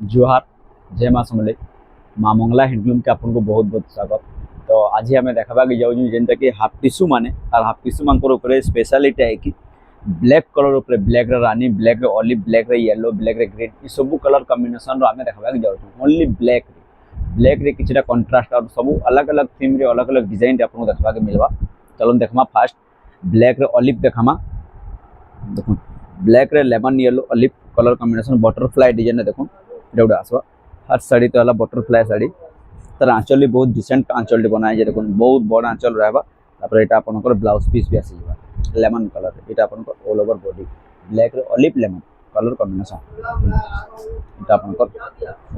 जुहार जय माँ समले माँ मंगला हैंडलूम के आपको बहुत बहुत स्वागत। तो आज आम देखा जाऊँ जेनटा कि हाफ टिश्यू माने और हाफ टिश्यू मान स्पेशलिटी है कि ब्लैक कलर उपर ब्लैक रानी black olive black yellow black green ये सब कलर कॉम्बिनेशन आम देखा जाऊँ ओनली ब्लैक ब्लैक रे किछटा कंट्रास्ट और सब अलग अलग थीम रे अलग अलग डिजाइन आपको देखा मिलवा। चलो देखमा फास्ट ब्लैक रे ऑलिव देखा देखो ब्लैक रे lemon yellow olive colour combination butterfly design देखो गोटे आसवा फास्ट शाड़ी तो है बटरफ्लाई शाड़ी तार आंचल भी बहुत डिसेंट आंचल बनाए देखो बहुत बड़ आंचल रहा यहाँ आपंकर ब्लाउज पीस भी आसी लेमन कलर ये ऑल ओवर बॉडी ब्लैक रे ऑलिव लेमन कलर कॉम्बिनेशन ये आपंकर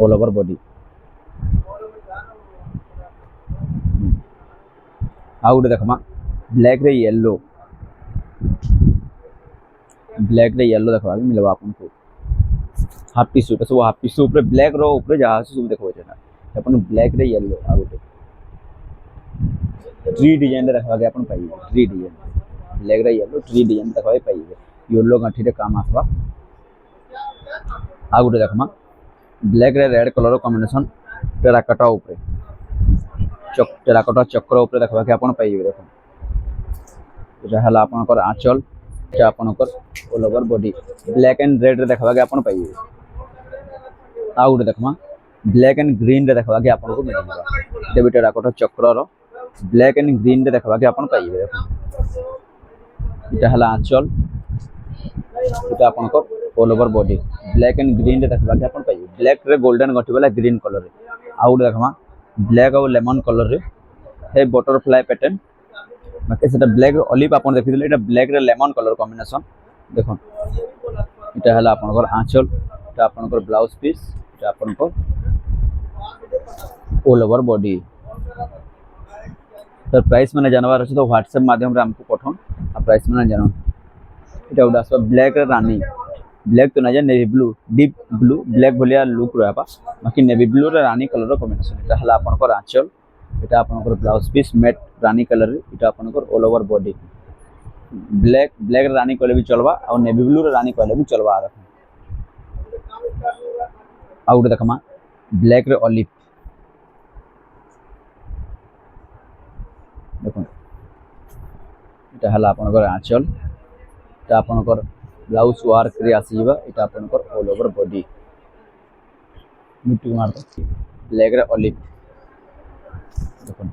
ऑल ओवर बॉडी आ गए देखमा ब्लैक रे येलो देखा मिलवा आपको हाफ टिश्यू सब हाफ टिश्यू ऊपर ब्लैक रो ऊपर जहाँ से सब देखो अपन ब्लैक रे येलो आ गए ट्री डिजाइन देखा अपन पाइबे ट्री डिजाइन ब्लैक रे येलो ट्री डिजाइन देखा पाइबे येलो गांठी रे काम आसवा। आ गए देखमा ब्लैक रे रेड कलर कॉम्बिनेशन टेराकोटा ऊपर टेराकोटा चक्र ऊपर देखा अपन पाइबे देखो ये है आपनकर आंचल ये आपनकर all over body black and red रे देखा अपन पाइबे। आ गए देखमा ब्लैक एंड ग्रीन रे देखा आपको मिल देवी टेराकोटा चक्र ब्लैक एंड ग्रीन रे देखा अपन पाइबे देखो ये है आंचल ये आपनकर all over body black and green रे देखा अपन पाइबे ब्लैक रे गोल्डन गठी वाला ग्रीन कलर रे। आ गए देखमा ब्लैक और लेमन कलर रे है बटरफ्लाई पैटर्न बाकी से ब्लैक ऑलिव आप देखी ये ब्लैक रे लेमन कलर कॉम्बिनेशन देखो ये है आपनकर आंचल ये आपनकर ब्लाउज पीस ये आपनकर ऑल ओवर बॉडी। तो प्राइस मैंने जानवर अच्छे तो व्हाट्सएप माध्यम रे हमको पठान आ प्राइस मैंने जान ये गोटे आस ब्लैक रे रानी ब्लैक तो ना navy blue deep blue black भलिया लुक रहा बाकी नेवी ब्लू रे रानी कलर कॉम्बिनेशन ये है आपनकर आंचल ये आपनकर ब्लाउज पीस मेट रानी कलर ये आपनकर all over body black black रानी कहले भी चलवा और नेवी ब्लू रे रानी कहले भी चलवा। आ गए देखमा ब्लैक रे ऑलिव देखो ये है आपनकर आंचल ये आपनकर ब्लाउज वर्क रे आसीबा ये आपनकर ऑल ओवर बॉडी मिट्टी मार ब्लैक रे ऑलिव देखो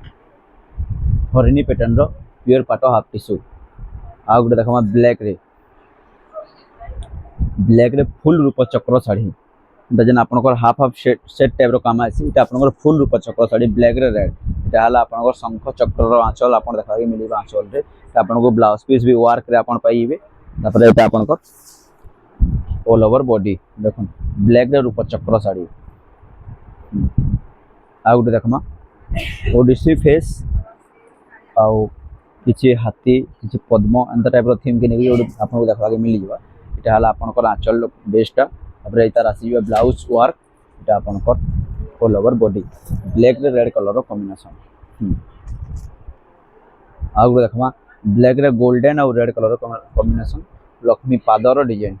हरिणी पैटर्न रो प्योर पाटो हाफ टिश्यू। आ गए देखमा ब्लैक रे फुल रूप चक्र शाढ़ी जेन आपनकर हाफ हाफ सेट टाइप रो काम आसी ये आपनकर फुल रूप चक्र शाढ़ी ब्लैक रे रेड ये है आपनकर शंख चक्र रो आंचल आपन देखा मिलबा आंचल रे आपनको ब्लाउज पीस भी वर्क रे आपन पाइबे तापर ये आपनकर ऑल ओवर बॉडी देखो ब्लैक रे रूप चक्र शाढ़ी। आ गए देखमा ओडिसी फेस आउ किसी हाथी किसी पद्म एंता टाइप थीम के नहीं आपको देखा मिल जावा ये है आपनकर आंचल बेस्टा तार आसो ब्लाउज वर्क ये आपनकर ऑल ओवर बॉडी ब्लैक रे रेड कलर कॉम्बिनेशन। आ गए देखमा ब्लैक रे गोल्डन और रेड कलर कॉम्बिनेशन लक्ष्मी पादर डिजाइन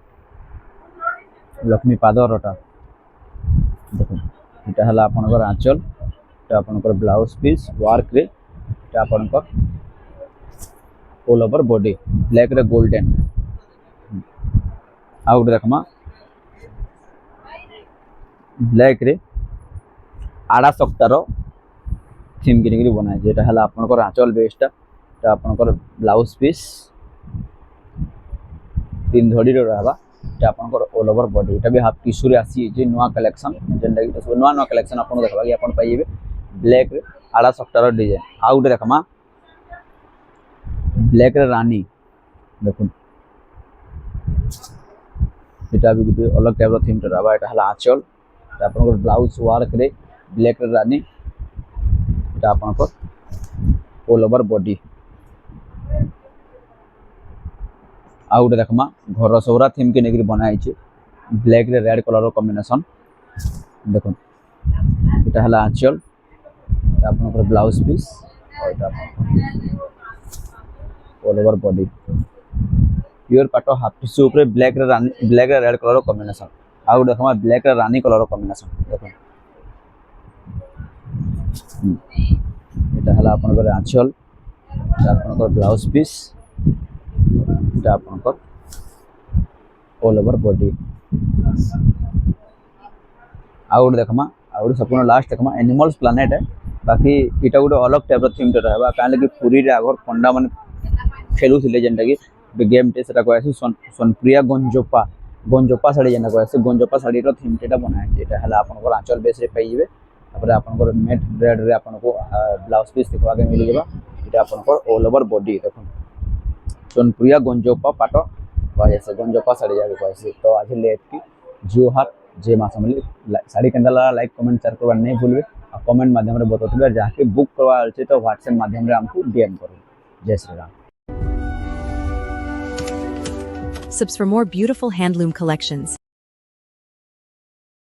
लक्ष्मी पादरटा देखो ये है आपनकर आंचल ये आपनकर ब्लाउज पीस वर्क रे ये आपनकर ऑल ओवर बॉडी ब्लैक रे गोल्डन। आ गए देखमा ब्लैक रे आड़ा सप्तार थीम के बनाए ये है आपनकर आंचल बेस्टा ये आपनकर ब्लाउज पीस तीन धड़ी रहा ये आपनकर ऑल ओवर बॉडी ये भी हाफ टिश्यू रे आसी जे नुआ कलेक्शन जेनटा कि सब नुआ नुआ कलेक्शन आपन देखा कि आपन पाइबे ब्लैक रे आड़ा सप्तार डिजाइन। आ गए देखमा ब्लैक रे रानी देखो ये भी गोटे अलग टाइप थीम रहा ये है आंचल आपनकर ब्लाउज वर्क रे ब्लैक रे रानी ये आपनकर ऑल ओवर बॉडी। आ गए देखमा घर सौरा थीम के नहीं बनाई ब्लैक रे रेड कलर कॉम्बिनेशन देखो ये है आंचल आपनकर ब्लाउज पीस और ऑल ओवर बॉडी प्योर पाटो हाफ टिश्यू ऊपर ब्लैक रे रेड कलर कॉम्बिनेशन ଆଉ ଗୋଟେ ଦେଖମା ବ୍ଲାକ୍ ର ରାନୀ କଲର କମ୍ବିନେସନ ଦେଖନ୍ତୁ এটা হল আপনার আঁচল এটা আপনার ব্লাউজ পিস এটা আপনার অল ওভার বডি ଆଉ ଗୋଟେ ଦେଖମା ଆଉ ଗୋଟେ ସମ୍ପୂର୍ଣ୍ଣ ଲାଷ୍ଟ ଦେଖମା ଏନିମଲ୍ସ ପ୍ଲାନେଟ୍ ବାକି ଏଇଟା ଗୋଟେ ଅଲଗ ଟାଇପ୍ର ଥିମ୍ଟେ ରହିବା କାହିଁକି କି ପୁରୀରେ ଆଗର ପଣ୍ଡା ମାନେ ଖେଳୁଥିଲେ ଯେନ୍ଟାକି ଗେମ୍ଟେ ସେଟା କୁହାଯାଏ ସୋନପ୍ରିୟା ଗଞ୍ଜୋପା ଶାଢ଼ୀ ଯେନ୍ଟା କୁହାଯାଏ ଗଞ୍ଜୋପା ଶାଢ଼ୀର ଥିମ୍ଟା ବନା ହେଇଛି ଏଇଟା ହେଲା ଆପଣଙ୍କର ଆଞ୍ଚଳ ବେସ୍ରେ ପାଇଯିବେ ତାପରେ ଆପଣଙ୍କର ନେଟ୍ ବ୍ରେଡ଼୍ରେ ଆପଣଙ୍କୁ ବ୍ଲାଉଜ୍ ପିସ୍ ଦେଖିବାକୁ ମିଳିଯିବ ଏଇଟା ଆପଣଙ୍କର ଅଲ୍ ଓଭର୍ ବଡି ଦେଖନ୍ତୁ ସୋନପ୍ରିୟା ଗଞ୍ଜୋପା ପାଟ କୁହାଯାଏ ଗଞ୍ଜୋପା ଶାଢ଼ୀ ଯାହାକୁ କୁହାଯାଏ ତ ଆଜି ଲେଟ୍କି ଜୁହାର जय माँ समली साड़ी के लाइक कमेंट शेयर करवा नहीं भूलिए और कमेंट माध्यम से बताते जहाँकि बुक करवा अच्छे तो व्हाट्सएप माध्यम से हमको डीएम करो जय Shri Ram Subs for more beautiful handloom collections.